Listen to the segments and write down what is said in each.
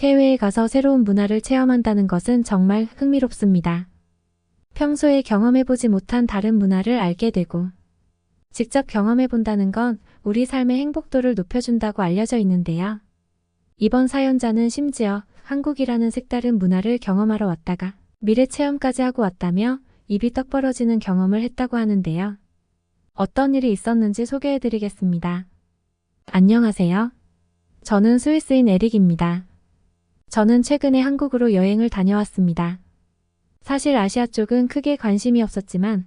해외에 가서 새로운 문화를 체험한다는 것은 정말 흥미롭습니다. 평소에 경험해보지 못한 다른 문화를 알게 되고 직접 경험해본다는 건 우리 삶의 행복도를 높여준다고 알려져 있는데요. 이번 사연자는 심지어 한국이라는 색다른 문화를 경험하러 왔다가 미래 체험까지 하고 왔다며 입이 떡 벌어지는 경험을 했다고 하는데요. 어떤 일이 있었는지 소개해드리겠습니다. 안녕하세요. 저는 스위스인 에릭입니다. 저는 최근에 한국으로 여행을 다녀왔습니다. 사실 아시아 쪽은 크게 관심이 없었지만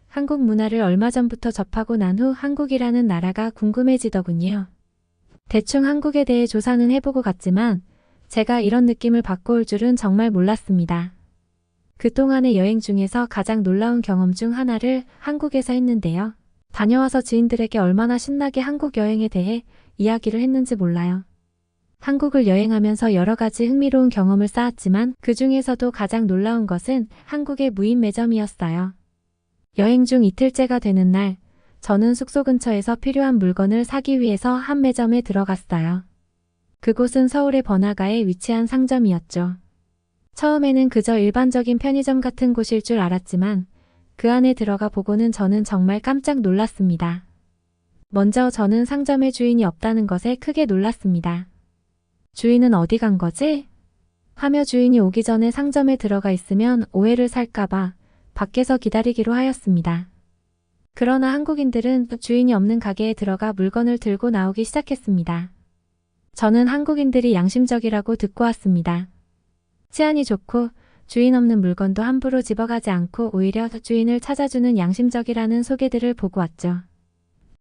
한국 문화를 얼마 전부터 접하고 난 후 한국이라는 나라가 궁금해지더군요. 대충 한국에 대해 조사는 해보고 갔지만 제가 이런 느낌을 받고 올 줄은 정말 몰랐습니다. 그동안의 여행 중에서 가장 놀라운 경험 중 하나를 한국에서 했는데요. 다녀와서 지인들에게 얼마나 신나게 한국 여행에 대해 이야기를 했는지 몰라요. 한국을 여행하면서 여러 가지 흥미로운 경험을 쌓았지만 그 중에서도 가장 놀라운 것은 한국의 무인 매점이었어요. 여행 중 이틀째가 되는 날, 저는 숙소 근처에서 필요한 물건을 사기 위해서 한 매점에 들어갔어요. 그곳은 서울의 번화가에 위치한 상점이었죠. 처음에는 그저 일반적인 편의점 같은 곳일 줄 알았지만 그 안에 들어가 보고는 저는 정말 깜짝 놀랐습니다. 먼저 저는 상점의 주인이 없다는 것에 크게 놀랐습니다. 주인은 어디 간 거지? 하며 주인이 오기 전에 상점에 들어가 있으면 오해를 살까봐 밖에서 기다리기로 하였습니다. 그러나 한국인들은 주인이 없는 가게에 들어가 물건을 들고 나오기 시작했습니다. 저는 한국인들이 양심적이라고 듣고 왔습니다. 치안이 좋고 주인 없는 물건도 함부로 집어가지 않고 오히려 주인을 찾아주는 양심적이라는 소개들을 보고 왔죠.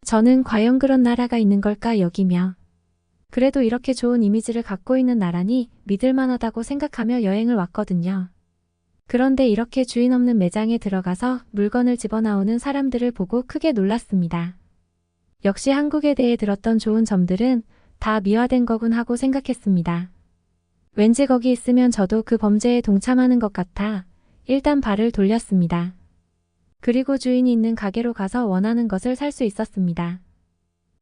저는 과연 그런 나라가 있는 걸까 여기며 그래도 이렇게 좋은 이미지를 갖고 있는 나라니 믿을만하다고 생각하며 여행을 왔거든요. 그런데 이렇게 주인 없는 매장에 들어가서 물건을 집어나오는 사람들을 보고 크게 놀랐습니다. 역시 한국에 대해 들었던 좋은 점들은 다 미화된 거군 하고 생각했습니다. 왠지 거기 있으면 저도 그 범죄에 동참하는 것 같아 일단 발을 돌렸습니다. 그리고 주인이 있는 가게로 가서 원하는 것을 살 수 있었습니다.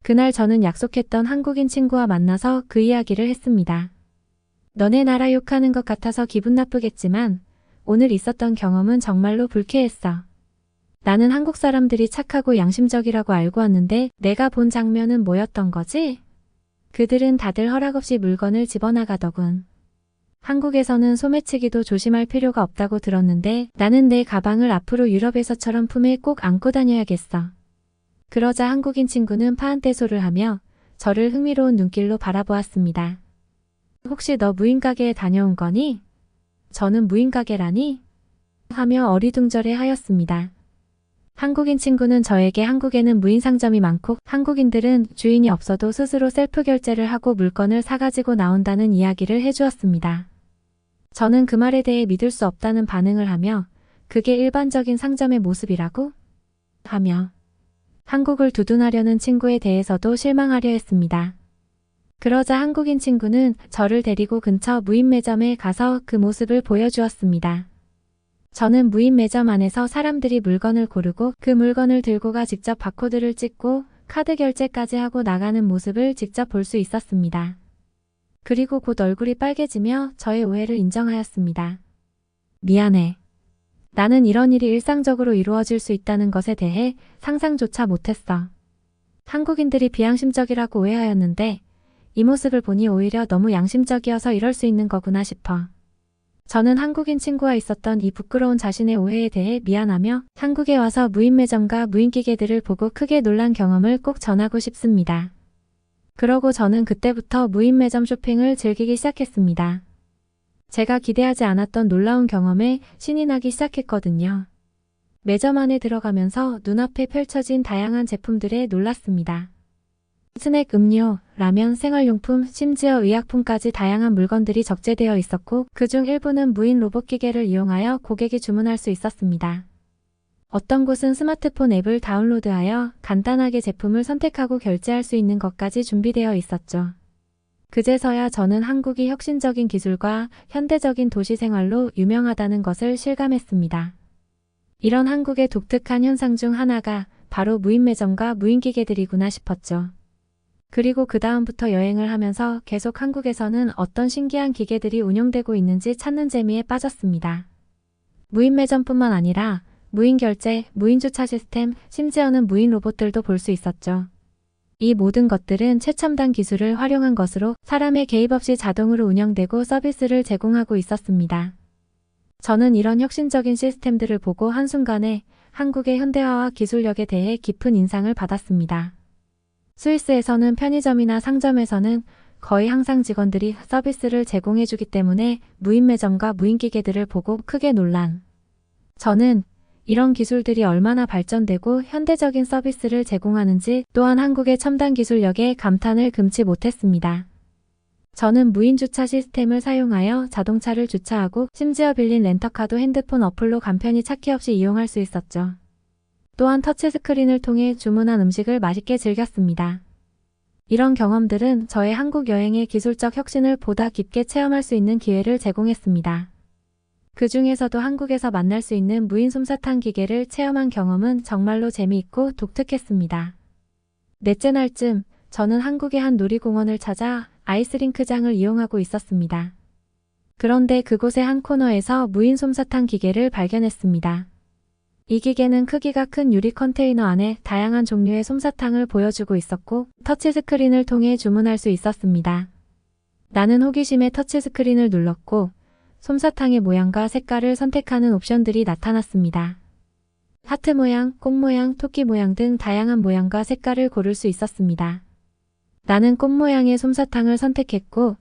그날 저는 약속했던 한국인 친구와 만나서 그 이야기를 했습니다. 너네 나라 욕하는 것 같아서 기분 나쁘겠지만 오늘 있었던 경험은 정말로 불쾌했어. 나는 한국 사람들이 착하고 양심적이라고 알고 왔는데 내가 본 장면은 뭐였던 거지? 그들은 다들 허락 없이 물건을 집어나가더군. 한국에서는 소매치기도 조심할 필요가 없다고 들었는데 나는 내 가방을 앞으로 유럽에서처럼 품에 꼭 안고 다녀야겠어. 그러자 한국인 친구는 파한떼소를 하며 저를 흥미로운 눈길로 바라보았습니다. 혹시 너 무인가게에 다녀온 거니? 저는 무인가게라니? 하며 어리둥절해 하였습니다. 한국인 친구는 저에게 한국에는 무인상점이 많고 한국인들은 주인이 없어도 스스로 셀프 결제를 하고 물건을 사가지고 나온다는 이야기를 해주었습니다. 저는 그 말에 대해 믿을 수 없다는 반응을 하며 그게 일반적인 상점의 모습이라고? 하며 한국을 두둔하려는 친구에 대해서도 실망하려 했습니다. 그러자 한국인 친구는 저를 데리고 근처 무인 매점에 가서 그 모습을 보여주었습니다. 저는 무인 매점 안에서 사람들이 물건을 고르고 그 물건을 들고 가 직접 바코드를 찍고 카드 결제까지 하고 나가는 모습을 직접 볼 수 있었습니다. 그리고 곧 얼굴이 빨개지며 저의 오해를 인정하였습니다. 미안해. 나는 이런 일이 일상적으로 이루어질 수 있다는 것에 대해 상상조차 못했어. 한국인들이 비양심적이라고 오해하였는데 이 모습을 보니 오히려 너무 양심적이어서 이럴 수 있는 거구나 싶어. 저는 한국인 친구와 있었던 이 부끄러운 자신의 오해에 대해 미안하며 한국에 와서 무인 매점과 무인 기계들을 보고 크게 놀란 경험을 꼭 전하고 싶습니다. 그러고 저는 그때부터 무인 매점 쇼핑을 즐기기 시작했습니다. 제가 기대하지 않았던 놀라운 경험에 신이 나기 시작했거든요. 매점 안에 들어가면서 눈앞에 펼쳐진 다양한 제품들에 놀랐습니다. 스낵, 음료, 라면, 생활용품, 심지어 의약품까지 다양한 물건들이 적재되어 있었고 그중 일부는 무인 로봇 기계를 이용하여 고객이 주문할 수 있었습니다. 어떤 곳은 스마트폰 앱을 다운로드하여 간단하게 제품을 선택하고 결제할 수 있는 것까지 준비되어 있었죠. 그제서야 저는 한국이 혁신적인 기술과 현대적인 도시 생활로 유명하다는 것을 실감했습니다. 이런 한국의 독특한 현상 중 하나가 바로 무인 매점과 무인 기계들이구나 싶었죠. 그리고 그 다음부터 여행을 하면서 계속 한국에서는 어떤 신기한 기계들이 운용되고 있는지 찾는 재미에 빠졌습니다. 무인 매점뿐만 아니라 무인 결제, 무인 주차 시스템, 심지어는 무인 로봇들도 볼 수 있었죠. 이 모든 것들은 최첨단 기술을 활용한 것으로 사람의 개입 없이 자동으로 운영되고 서비스를 제공하고 있었습니다. 저는 이런 혁신적인 시스템들을 보고 한순간에 한국의 현대화와 기술력에 대해 깊은 인상을 받았습니다. 스위스에서는 편의점이나 상점에서는 거의 항상 직원들이 서비스를 제공해주기 때문에 무인 매점과 무인 기계들을 보고 크게 놀란. 저는 이런 기술들이 얼마나 발전되고 현대적인 서비스를 제공하는지 또한 한국의 첨단 기술력에 감탄을 금치 못했습니다. 저는 무인 주차 시스템을 사용하여 자동차를 주차하고 심지어 빌린 렌터카도 핸드폰 어플로 간편히 찾기 없이 이용할 수 있었죠. 또한 터치스크린을 통해 주문한 음식을 맛있게 즐겼습니다. 이런 경험들은 저의 한국 여행의 기술적 혁신을 보다 깊게 체험할 수 있는 기회를 제공했습니다. 그 중에서도 한국에서 만날 수 있는 무인 솜사탕 기계를 체험한 경험은 정말로 재미있고 독특했습니다. 넷째 날쯤 저는 한국의 한 놀이공원을 찾아 아이스링크장을 이용하고 있었습니다. 그런데 그곳의 한 코너에서 무인 솜사탕 기계를 발견했습니다. 이 기계는 크기가 큰 유리 컨테이너 안에 다양한 종류의 솜사탕을 보여주고 있었고 터치스크린을 통해 주문할 수 있었습니다. 나는 호기심에 터치스크린을 눌렀고 솜사탕의 모양과 색깔을 선택하는 옵션들이 나타났습니다. 하트 모양, 꽃 모양, 토끼 모양 등 다양한 모양과 색깔을 고를 수 있었습니다. 나는 꽃 모양의 솜사탕을 선택했고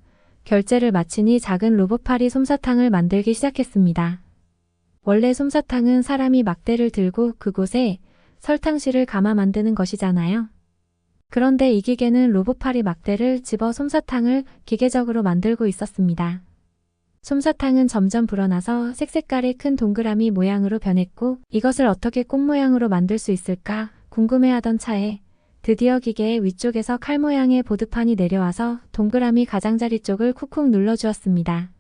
결제를 마치니 작은 로봇팔이 솜사탕을 만들기 시작했습니다. 원래 솜사탕은 사람이 막대를 들고 그곳에 설탕실을 감아 만드는 것이잖아요. 그런데 이 기계는 로봇팔이 막대를 집어 솜사탕을 기계적으로 만들고 있었습니다. 솜사탕은 점점 불어나서 색색깔의 큰 동그라미 모양으로 변했고 이것을 어떻게 꽃 모양으로 만들 수 있을까 궁금해하던 차에 드디어 기계의 위쪽에서 칼 모양의 보드판이 내려와서 동그라미 가장자리 쪽을 쿡쿡 눌러주었습니다.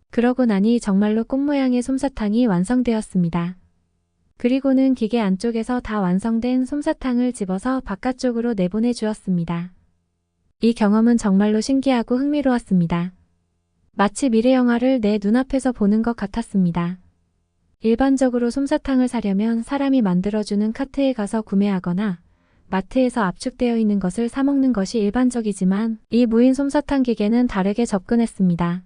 그러고 나니 정말로 꽃 모양의 솜사탕이 완성되었습니다. 그리고는 기계 안쪽에서 다 완성된 솜사탕을 집어서 바깥쪽으로 내보내 주었습니다. 이 경험은 정말로 신기하고 흥미로웠습니다. 마치 미래 영화를 내 눈앞에서 보는 것 같았습니다. 일반적으로 솜사탕을 사려면 사람이 만들어주는 카트에 가서 구매하거나 마트에서 압축되어 있는 것을 사 먹는 것이 일반적이지만 이 무인 솜사탕 기계는 다르게 접근했습니다.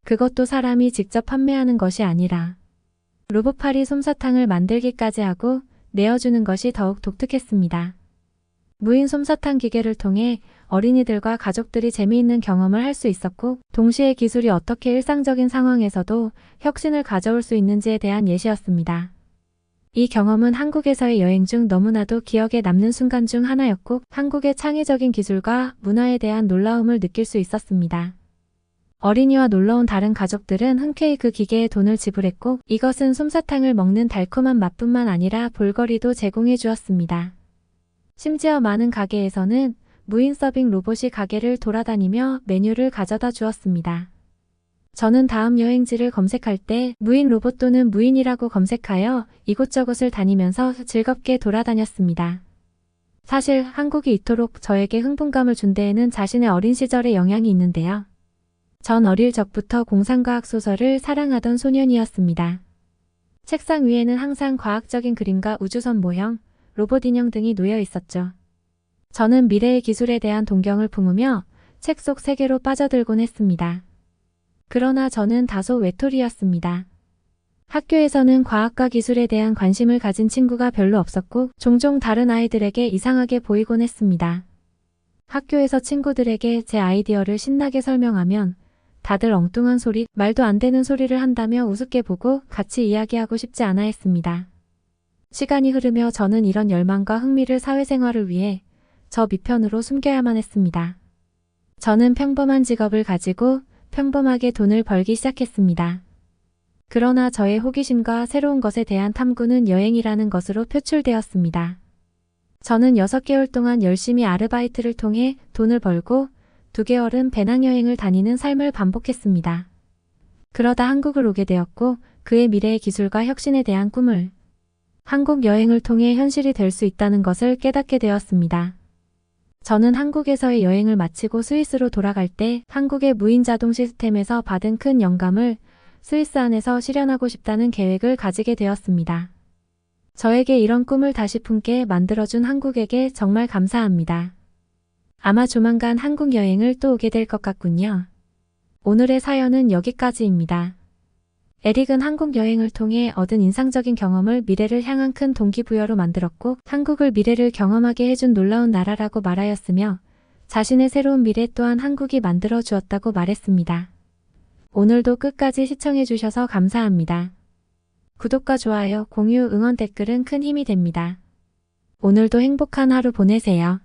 그것도 사람이 직접 판매하는 것이 아니라 로봇팔이 솜사탕을 만들기까지 하고 내어주는 것이 더욱 독특했습니다. 무인 솜사탕 기계를 통해 어린이들과 가족들이 재미있는 경험을 할 수 있었고 동시에 기술이 어떻게 일상적인 상황에서도 혁신을 가져올 수 있는지에 대한 예시였습니다. 이 경험은 한국에서의 여행 중 너무나도 기억에 남는 순간 중 하나였고 한국의 창의적인 기술과 문화에 대한 놀라움을 느낄 수 있었습니다. 어린이와 놀러온 다른 가족들은 흔쾌히 그 기계에 돈을 지불했고 이것은 솜사탕을 먹는 달콤한 맛뿐만 아니라 볼거리도 제공해 주었습니다. 심지어 많은 가게에서는 무인 서빙 로봇이 가게를 돌아다니며 메뉴를 가져다 주었습니다. 저는 다음 여행지를 검색할 때 무인 로봇 또는 무인이라고 검색하여 이곳저곳을 다니면서 즐겁게 돌아다녔습니다. 사실 한국이 이토록 저에게 흥분감을 준 데에는 자신의 어린 시절의 영향이 있는데요. 전 어릴 적부터 공상과학 소설을 사랑하던 소년이었습니다. 책상 위에는 항상 과학적인 그림과 우주선 모형, 로봇 인형 등이 놓여 있었죠. 저는 미래의 기술에 대한 동경을 품으며 책 속 세계로 빠져들곤 했습니다. 그러나 저는 다소 외톨이였습니다. 학교에서는 과학과 기술에 대한 관심을 가진 친구가 별로 없었고 종종 다른 아이들에게 이상하게 보이곤 했습니다. 학교에서 친구들에게 제 아이디어를 신나게 설명하면 다들 엉뚱한 소리, 말도 안 되는 소리를 한다며 우습게 보고 같이 이야기하고 싶지 않아 했습니다. 시간이 흐르며 저는 이런 열망과 흥미를 사회생활을 위해 저 밑편으로 숨겨야만 했습니다. 저는 평범한 직업을 가지고 평범하게 돈을 벌기 시작했습니다. 그러나 저의 호기심과 새로운 것에 대한 탐구는 여행이라는 것으로 표출되었습니다. 저는 6개월 동안 열심히 아르바이트를 통해 돈을 벌고 2개월은 배낭여행을 다니는 삶을 반복했습니다. 그러다 한국을 오게 되었고 그의 미래의 기술과 혁신에 대한 꿈을 한국 여행을 통해 현실이 될 수 있다는 것을 깨닫게 되었습니다. 저는 한국에서의 여행을 마치고 스위스로 돌아갈 때 한국의 무인 자동 시스템에서 받은 큰 영감을 스위스 안에서 실현하고 싶다는 계획을 가지게 되었습니다. 저에게 이런 꿈을 다시 품게 만들어준 한국에게 정말 감사합니다. 아마 조만간 한국 여행을 또 오게 될 것 같군요. 오늘의 사연은 여기까지입니다. 에릭은 한국 여행을 통해 얻은 인상적인 경험을 미래를 향한 큰 동기부여로 만들었고 한국을 미래를 경험하게 해준 놀라운 나라라고 말하였으며 자신의 새로운 미래 또한 한국이 만들어 주었다고 말했습니다. 오늘도 끝까지 시청해 주셔서 감사합니다. 구독과 좋아요, 공유, 응원 댓글은 큰 힘이 됩니다. 오늘도 행복한 하루 보내세요.